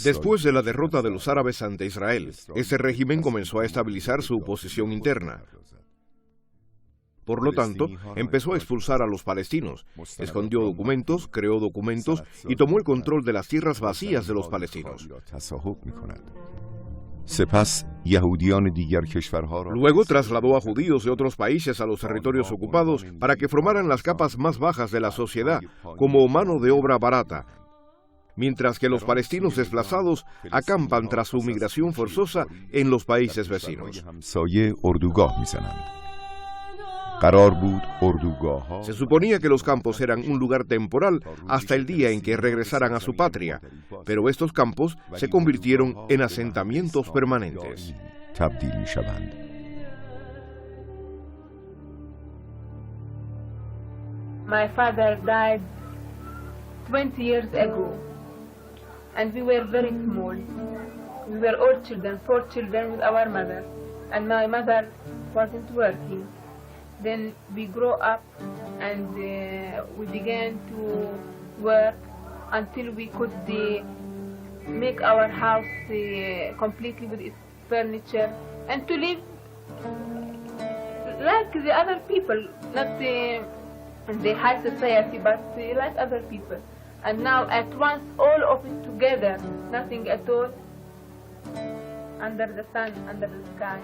Después de la derrota de los árabes ante Israel, ese régimen comenzó a estabilizar su posición interna. Por lo tanto, empezó a expulsar a los palestinos, escondió documentos, creó documentos y tomó el control de las tierras vacías de los palestinos. Luego trasladó a judíos de otros países a los territorios ocupados para que formaran las capas más bajas de la sociedad como mano de obra barata, mientras que los palestinos desplazados acampan tras su migración forzosa en los países vecinos. Se suponía que los campos eran un lugar temporal hasta el día en que regresaran a su patria, pero estos campos se convirtieron en asentamientos permanentes. My father died 20 years ago, and we were very small. We were all children, 4 children with our mother, and my mother wasn't working. Then we grew up and we began to work until we could make our house completely with its furniture and to live like the other people, not in the high society, but like other people. And now at once all of it together, nothing at all, under the sun, under the sky.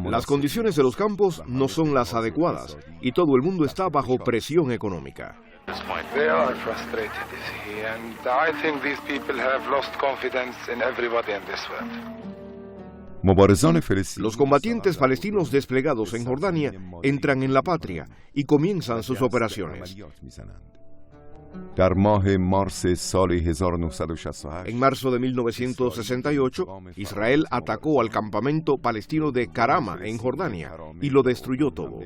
Las condiciones de los campos no son las adecuadas y todo el mundo está bajo presión económica. Los combatientes palestinos desplegados en Jordania entran en la patria y comienzan sus operaciones. En marzo de 1968, Israel atacó al campamento palestino de Karama, en Jordania, y lo destruyó todo.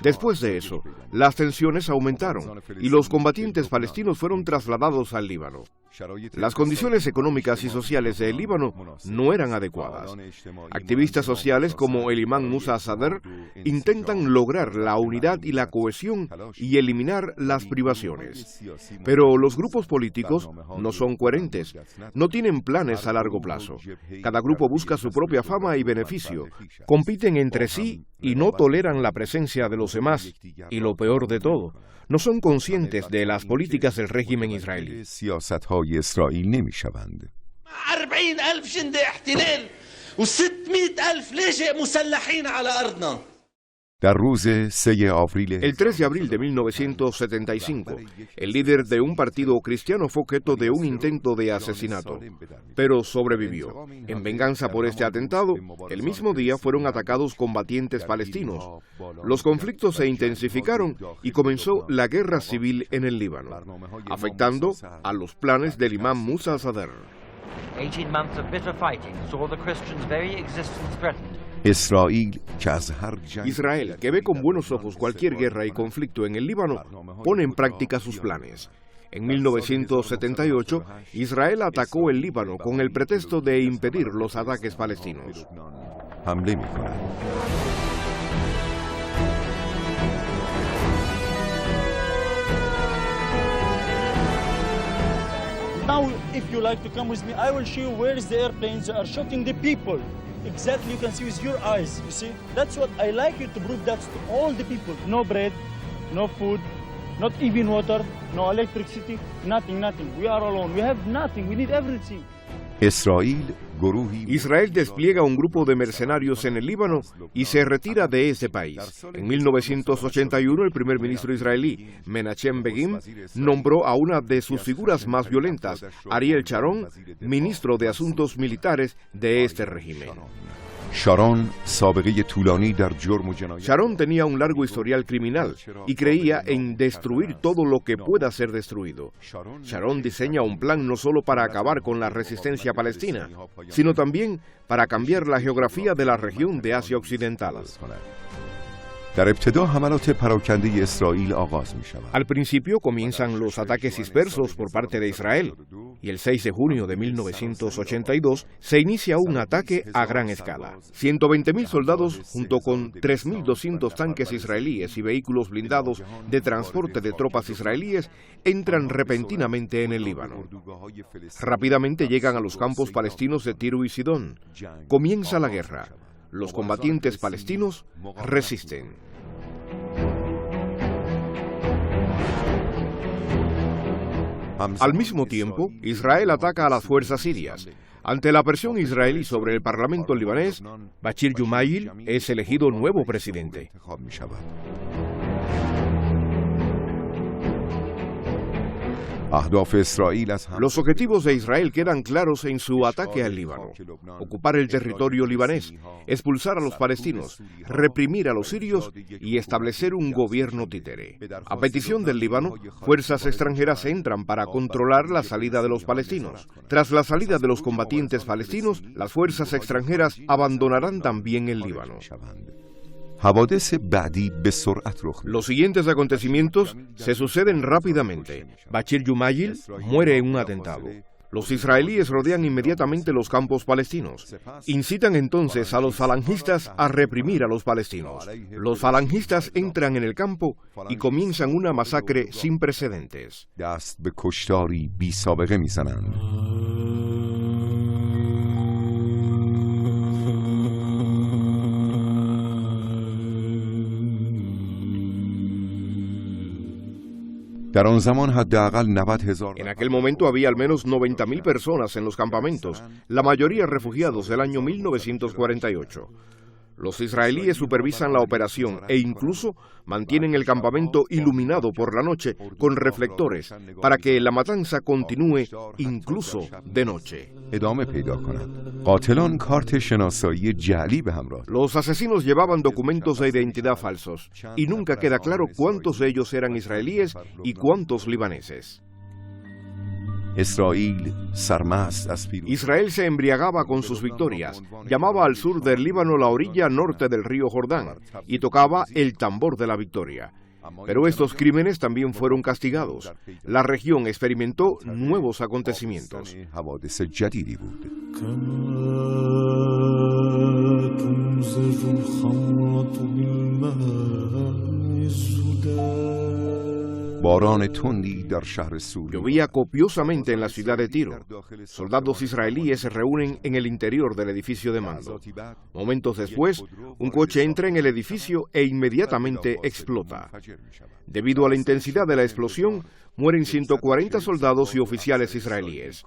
Después de eso, las tensiones aumentaron y los combatientes palestinos fueron trasladados al Líbano. Las condiciones económicas y sociales del Líbano no eran adecuadas. Activistas sociales como el imán Musa Sadr intentan lograr la unidad y la cohesión y eliminar las privaciones. Pero los grupos políticos no son coherentes, no tienen planes a largo plazo. Cada grupo busca su propia fama y beneficio, compiten entre sí y no toleran la presencia de los demás. Y lo peor de todo, no son conscientes de las políticas del régimen israelí. El 3 de abril de 1975, el líder de un partido cristiano fue objeto de un intento de asesinato, pero sobrevivió. En venganza por este atentado, el mismo día fueron atacados combatientes palestinos. Los conflictos se intensificaron y comenzó la guerra civil en el Líbano, afectando a los planes del imán Musa Sadr. 18 months of bitter fighting saw the Christians' very existence threatened. Israel, que ve con buenos ojos cualquier guerra y conflicto en el Líbano, pone en práctica sus planes. En 1978, Israel atacó el Líbano con el pretexto de impedir los ataques palestinos. Now, if you like to come with me, I will show you where is the airplanes are shooting the people. Exactly, you can see with your eyes, you see? That's what I like you to prove that to all the people. No bread, no food, not even water, no electricity, nothing. We are alone, we have nothing, we need everything. Israel despliega un grupo de mercenarios en el Líbano y se retira de ese país. En 1981, el primer ministro israelí, Menachem Begin, nombró a una de sus figuras más violentas, Ariel Sharon, ministro de Asuntos Militares de este régimen. Sharon tenía un largo historial criminal y creía en destruir todo lo que pueda ser destruido. Sharon diseña un plan no solo para acabar con la resistencia palestina, sino también para cambiar la geografía de la región de Asia Occidental. در ابتدا حملات پراکنده اسرائیل آغاز می شود. Al principio comienzan los ataques dispersos por parte de Israel y el 6 de junio de 1982 se inicia un ataque a gran escala. 120.000 soldados junto con 3.200 tanques israelíes y vehículos blindados de transporte de tropas israelíes entran repentinamente en el Líbano. Rápidamente llegan a los campos palestinos de Tiro y Sidón. Comienza la guerra. Los combatientes palestinos resisten. Al mismo tiempo, Israel ataca a las fuerzas sirias. Ante la presión israelí sobre el parlamento libanés, Bashir Jumayil es elegido nuevo presidente. Los objetivos de Israel quedan claros en su ataque al Líbano: ocupar el territorio libanés, expulsar a los palestinos, reprimir a los sirios y establecer un gobierno títere. A petición del Líbano, fuerzas extranjeras entran para controlar la salida de los palestinos. Tras la salida de los combatientes palestinos, las fuerzas extranjeras abandonarán también el Líbano. Los siguientes acontecimientos se suceden rápidamente. Bashir Jumayil muere en un atentado. Los israelíes rodean inmediatamente los campos palestinos. Incitan entonces a los falangistas a reprimir a los palestinos. Los falangistas entran en el campo y comienzan una masacre sin precedentes. En aquel momento había al menos 90.000 personas en los campamentos, la mayoría refugiados del año 1948. Los israelíes supervisan la operación e incluso mantienen el campamento iluminado por la noche con reflectores para que la matanza continúe incluso de noche. Los asesinos llevaban documentos de identidad falsos y nunca queda claro cuántos de ellos eran israelíes y cuántos libaneses. Israel se embriagaba con sus victorias, llamaba al sur del Líbano la orilla norte del río Jordán y tocaba el tambor de la victoria. Pero estos crímenes también fueron castigados. La región experimentó nuevos acontecimientos. Llovía copiosamente en la ciudad de Tiro. Soldados israelíes se reúnen en el interior del edificio de mando. Momentos después, un coche entra en el edificio e inmediatamente explota. Debido a la intensidad de la explosión, mueren 140 soldados y oficiales israelíes.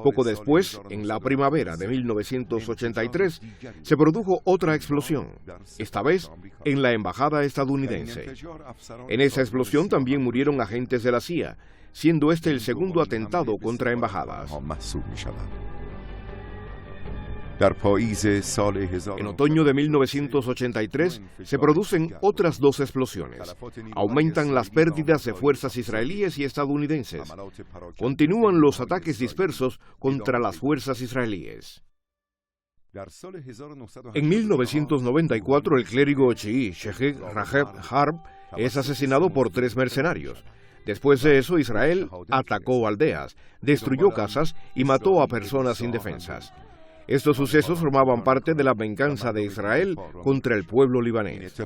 Poco después, en la primavera de 1983, se produjo otra explosión, esta vez en la embajada estadounidense. En esa explosión también murieron agentes de la CIA, siendo este el segundo atentado contra embajadas. En otoño de 1983 se producen otras dos explosiones. Aumentan las pérdidas de fuerzas israelíes y estadounidenses. Continúan los ataques dispersos contra las fuerzas israelíes. En 1994 el clérigo chií Sheikh Rajab Harb es asesinado por 3 mercenarios. Después de eso, Israel atacó aldeas, destruyó casas y mató a personas indefensas. Estos sucesos formaban parte de la venganza de Israel contra el pueblo libanés.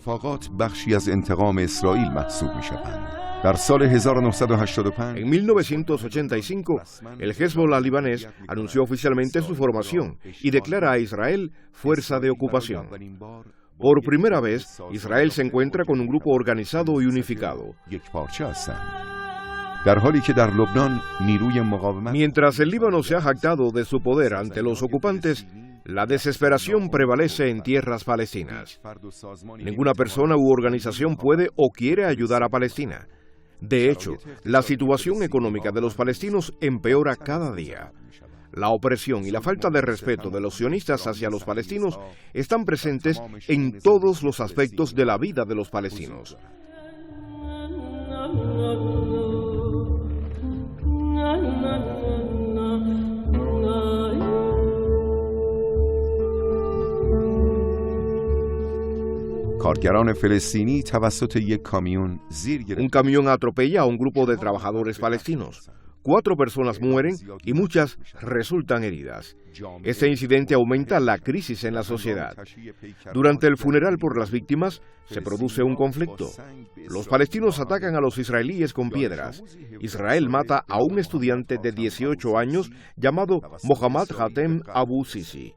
En 1985, el Hezbollah libanés anunció oficialmente su formación y declara a Israel fuerza de ocupación. Por primera vez, Israel se encuentra con un grupo organizado y unificado. Mientras el Líbano se ha jactado de su poder ante los ocupantes, la desesperación prevalece en tierras palestinas. Ninguna persona u organización puede o quiere ayudar a Palestina. De hecho, la situación económica de los palestinos empeora cada día. La opresión y la falta de respeto de los sionistas hacia los palestinos están presentes en todos los aspectos de la vida de los palestinos. کارگران فلسطینی توسط یک کامیون زیر گرفت. Un camión atropella a un grupo de trabajadores palestinos. 4 personas mueren y muchas resultan heridas. Este incidente aumenta la crisis en la sociedad. Durante el funeral por las víctimas, se produce un conflicto. Los palestinos atacan a los israelíes con piedras. Israel mata a un estudiante de 18 años llamado Mohammad Hatem Abu Sisi.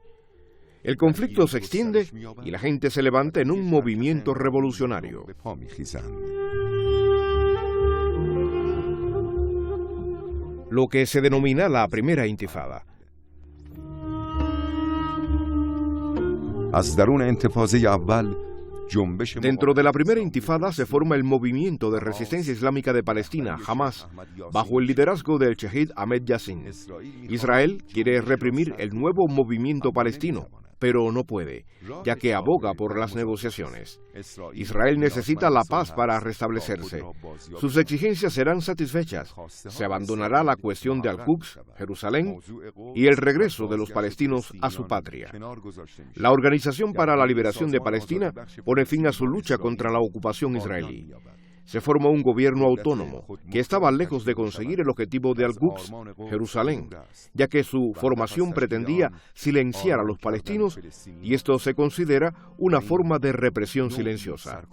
El conflicto se extiende y la gente se levanta en un movimiento revolucionario. Lo que se denomina la Primera Intifada. Dentro de la Primera Intifada se forma el Movimiento de Resistencia Islámica de Palestina, Hamas, bajo el liderazgo del Shahid Ahmed Yassin. Israel quiere reprimir el nuevo movimiento palestino, pero no puede, ya que aboga por las negociaciones. Israel necesita la paz para restablecerse. Sus exigencias serán satisfechas. Se abandonará la cuestión de Al-Quds, Jerusalén, y el regreso de los palestinos a su patria. La Organización para la Liberación de Palestina pone fin a su lucha contra la ocupación israelí. Se forma un gobierno autónomo que estaba lejos de conseguir el objetivo de Al-Quds, Jerusalén, ya que su formación pretendía silenciar a los palestinos y esto se considera una forma de represión silenciosa.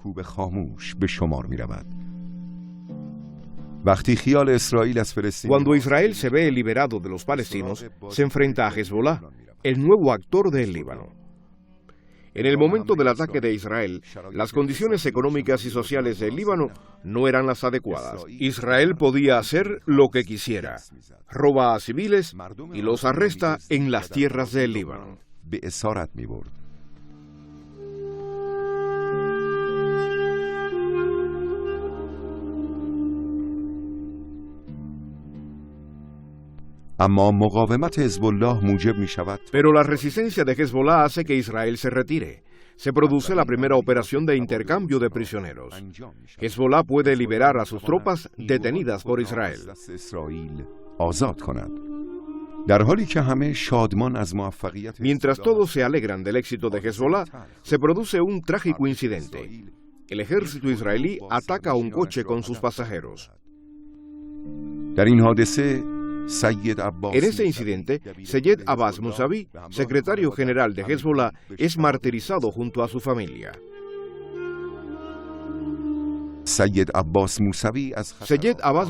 Cuando Israel se ve liberado de los palestinos, se enfrenta a Hezbollah, el nuevo actor del Líbano. En el momento del ataque de Israel, las condiciones económicas y sociales del Líbano no eran las adecuadas. Israel podía hacer lo que quisiera. Roba a civiles y los arresta en las tierras del Líbano. Pero la resistencia de Hezbollah hace que Israel se retire. Se produce la primera operación de intercambio de prisioneros. Hezbollah puede liberar a sus tropas detenidas por Israel. Mientras todos se alegran del éxito de Hezbollah, se produce un trágico incidente. El ejército israelí ataca a un coche con sus pasajeros. En este incidente, Seyed Abbas Musavi, secretario general de Hezbollah, es martirizado junto a su familia. Seyed Abbas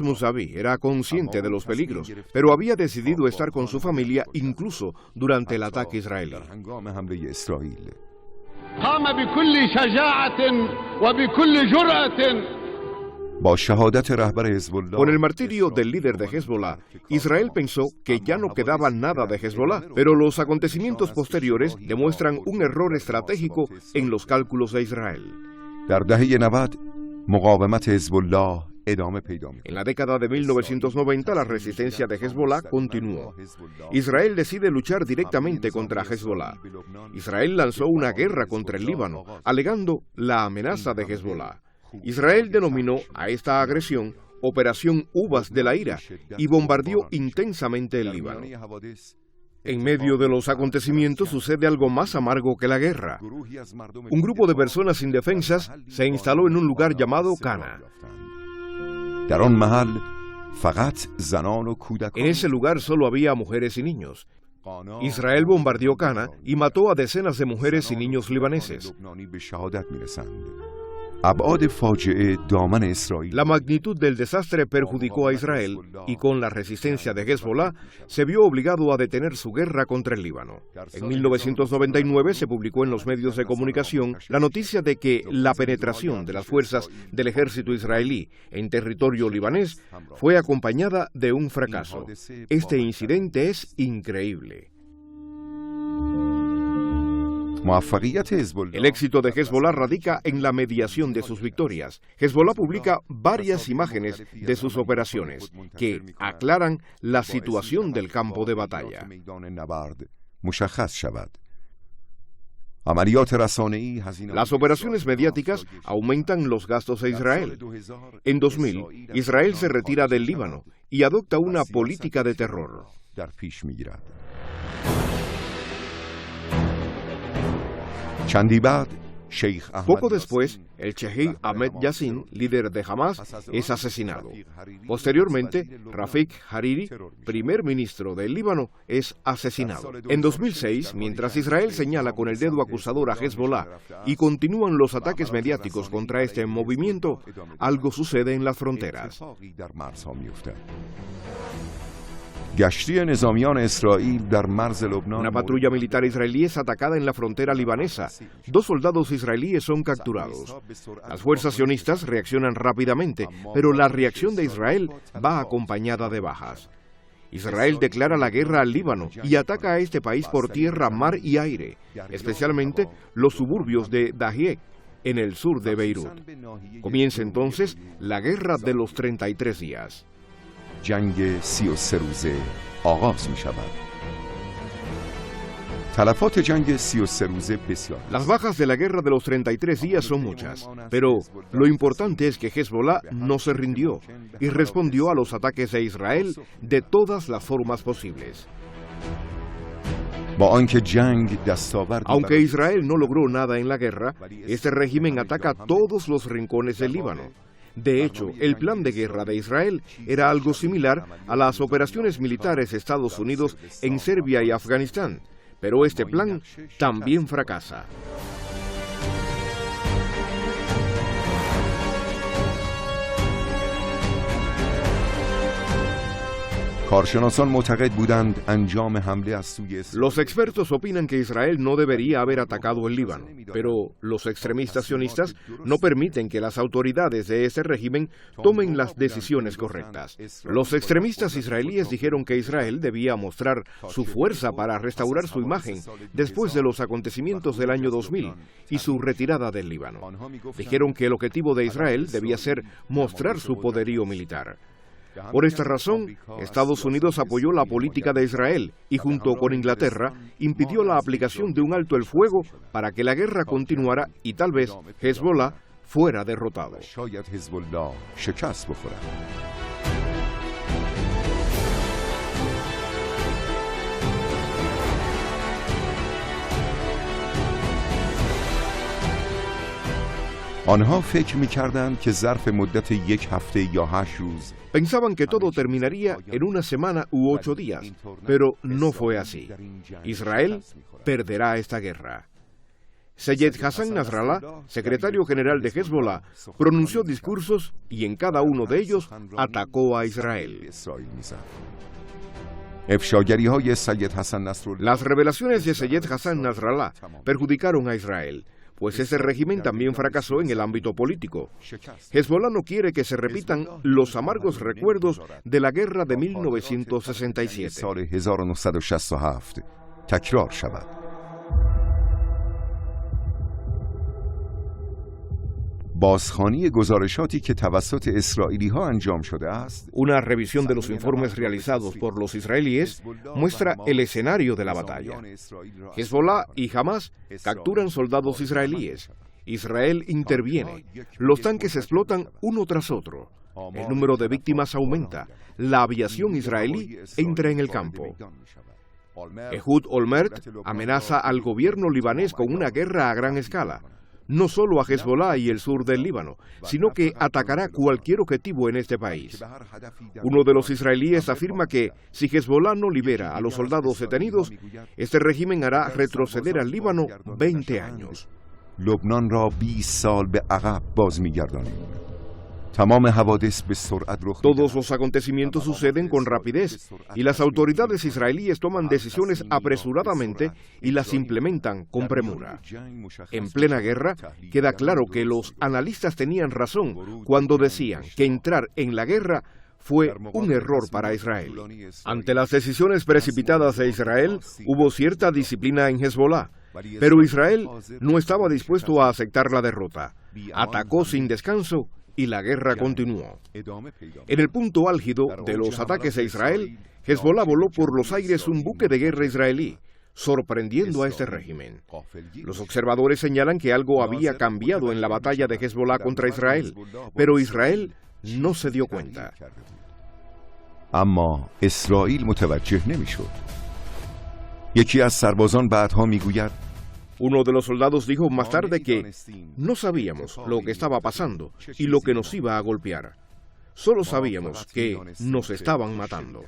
Musavi era consciente de los peligros, pero había decidido estar con su familia incluso durante el ataque israelí. Con el martirio del líder de Hezbollah, Israel pensó que ya no quedaba nada de Hezbollah, pero los acontecimientos posteriores demuestran un error estratégico en los cálculos de Israel. En la década de 1990, la resistencia de Hezbollah continuó. Israel decide luchar directamente contra Hezbollah. Israel lanzó una guerra contra el Líbano, alegando la amenaza de Hezbollah. Israel denominó a esta agresión Operación Uvas de la Ira y bombardeó intensamente el Líbano. En medio de los acontecimientos sucede algo más amargo que la guerra. Un grupo de personas indefensas se instaló en un lugar llamado Cana. En ese lugar solo había mujeres y niños. Israel bombardeó Cana y mató a decenas de mujeres y niños libaneses. La magnitud del desastre perjudicó a Israel y con la resistencia de Hezbollah se vio obligado a detener su guerra contra el Líbano. En 1999 se publicó en los medios de comunicación la noticia de que la penetración de las fuerzas del ejército israelí en territorio libanés fue acompañada de un fracaso. Este incidente es increíble. El éxito de Hezbollah radica en la mediación de sus victorias. Hezbollah publica varias imágenes de sus operaciones que aclaran la situación del campo de batalla. Las operaciones mediáticas aumentan los gastos de Israel. En 2000, Israel se retira del Líbano y adopta una política de terror. Poco después, el Sheikh Ahmed Yassin, líder de Hamas, es asesinado. Posteriormente, Rafik Hariri, primer ministro del Líbano, es asesinado. En 2006, mientras Israel señala con el dedo acusador a Hezbollah y continúan los ataques mediáticos contra este movimiento, algo sucede en las fronteras. Una patrulla militar israelí es atacada en la frontera libanesa. 2 soldados israelíes son capturados. Las fuerzas sionistas reaccionan rápidamente, pero la reacción de Israel va acompañada de bajas. Israel declara la guerra al Líbano y ataca a este país por tierra, mar y aire, especialmente los suburbios de Dahieh, en el sur de Beirut. Comienza entonces la guerra de los 33 días. جنگ 33 روزه آغاز می شود. تلفات جنگ 33 روزه بسیار. Las bajas de la guerra de los 33 días son muchas, pero lo importante es que Hezbollah no se rindió y respondió a los ataques de Israel de todas las formas posibles. Aunque Israel no logró nada en la guerra, este régimen ataca todos los rincones del Líbano. De hecho, el plan de guerra de Israel era algo similar a las operaciones militares de Estados Unidos en Serbia y Afganistán, pero este plan también fracasa. Los expertos opinan que Israel no debería haber atacado el Líbano, pero los extremistas sionistas no permiten que las autoridades de ese régimen tomen las decisiones correctas. Los extremistas israelíes dijeron que Israel debía mostrar su fuerza para restaurar su imagen después de los acontecimientos del año 2000 y su retirada del Líbano. Dijeron que el objetivo de Israel debía ser mostrar su poderío militar. Por esta razón, Estados Unidos apoyó la política de Israel y junto con Inglaterra impidió la aplicación de un alto el fuego para que la guerra continuara y tal vez Hezbollah fuera derrotado. آنها فکر می‌کردند که ظرف مدت 1 هفته یا 8 روز Pensaban que todo terminaría en una semana u 8 días, pero no fue así. Israel perderá esta guerra. Seyed Hassan Nasrallah, secretario general de Hezbollah, pronunció discursos y en cada uno de ellos atacó a Israel. Las revelaciones de Seyed Hassan Nasrallah perjudicaron a Israel, pues ese régimen también fracasó en el ámbito político. Hezbollah no quiere que se repitan los amargos recuerdos de la guerra de 1967. Una revisión de los informes realizados por los israelíes muestra el escenario de la batalla. Hezbollah y Hamas capturan soldados israelíes. Israel interviene. Los tanques explotan uno tras otro. El número de víctimas aumenta. La aviación israelí entra en el campo. Ehud Olmert amenaza al gobierno libanés con una guerra a gran escala. No solo a Hezbollah y el sur del Líbano, sino que atacará cualquier objetivo en este país. Uno de los israelíes afirma que si Hezbollah no libera a los soldados detenidos, este régimen hará retroceder al Líbano 20 años. Todos los acontecimientos suceden con rapidez y las autoridades israelíes toman decisiones apresuradamente y las implementan con premura. En plena guerra, queda claro que los analistas tenían razón cuando decían que entrar en la guerra fue un error para Israel. Ante las decisiones precipitadas de Israel, hubo cierta disciplina en Hezbollah, pero Israel no estaba dispuesto a aceptar la derrota. Atacó sin descanso y la guerra continuó. En el punto álgido de los ataques de Israel, Hezbollah voló por los aires un buque de guerra israelí, sorprendiendo a este régimen. Los observadores señalan que algo había cambiado en la batalla de Hezbollah contra Israel, pero Israel no se dio cuenta. اما اسرائیل متوجه نمیشد. یکی از سربازان بعدها میگوید Uno de los soldados dijo más tarde que no sabíamos lo que estaba pasando y lo que nos iba a golpear. Solo sabíamos que nos estaban matando.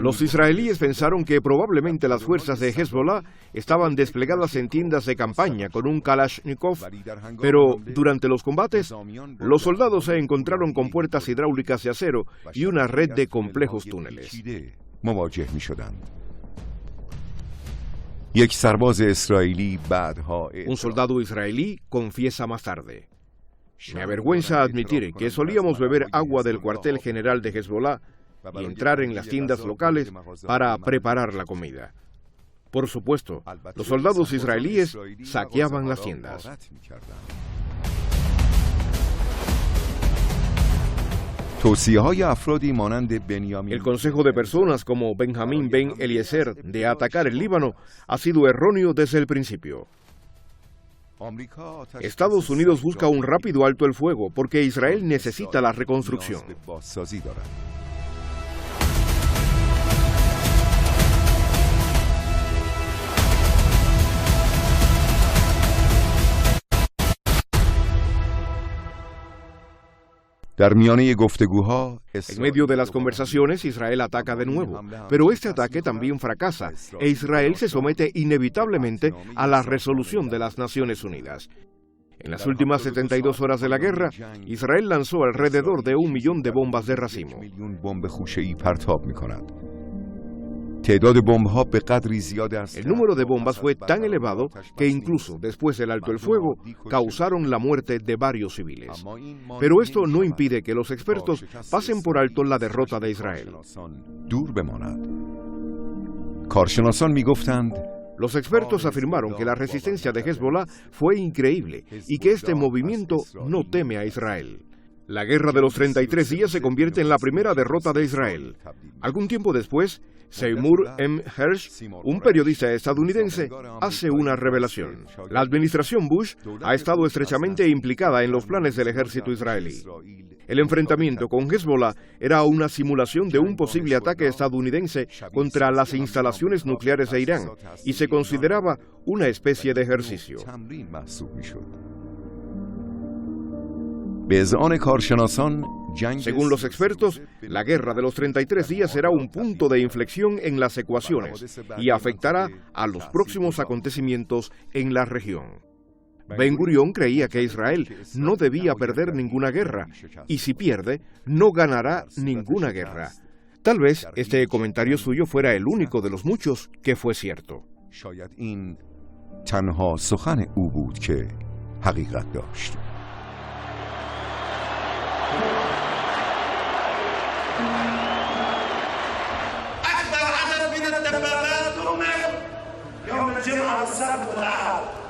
Los israelíes pensaron que probablemente las fuerzas de Hezbollah estaban desplegadas en tiendas de campaña con un Kalashnikov, pero durante los combates, los soldados se encontraron con puertas hidráulicas de acero y una red de complejos túneles. Un soldado israelí confiesa más tarde: me avergüenza admitir que solíamos beber agua del cuartel general de Hezbollah y entrar en las tiendas locales para preparar la comida. Por supuesto, los soldados israelíes saqueaban las tiendas. El consejo de personas como Benjamín Ben Eliezer de atacar el Líbano ha sido erróneo desde el principio. Estados Unidos busca un rápido alto el fuego porque Israel necesita la reconstrucción. En medio de las conversaciones, Israel ataca de nuevo, pero este ataque también fracasa e Israel se somete inevitablemente a la resolución de las Naciones Unidas. En las últimas 72 horas de la guerra, Israel lanzó alrededor de 1 millón de bombas de racimo. El número de bombas fue tan elevado que incluso después del alto el fuego causaron la muerte de varios civiles. Pero esto no impide que los expertos pasen por alto la derrota de Israel. Los expertos afirmaron que la resistencia de Hezbollah fue increíble y que este movimiento no teme a Israel. La guerra de los 33 días se convierte en la primera derrota de Israel. Algún tiempo después, Seymour M. Hersh, un periodista estadounidense, hace una revelación. La administración Bush ha estado estrechamente implicada en los planes del ejército israelí. El enfrentamiento con Hezbollah era una simulación de un posible ataque estadounidense contra las instalaciones nucleares de Irán y se consideraba una especie de ejercicio. Según los expertos, la guerra de los 33 días será un punto de inflexión en las ecuaciones y afectará a los próximos acontecimientos en la región. Ben Gurión creía que Israel no debía perder ninguna guerra y si pierde, no ganará ninguna guerra. Tal vez este comentario suyo fuera el único de los muchos que fue cierto. أكبر عدد من الدبابات رمي يوم الجمعة والسبت والأحد.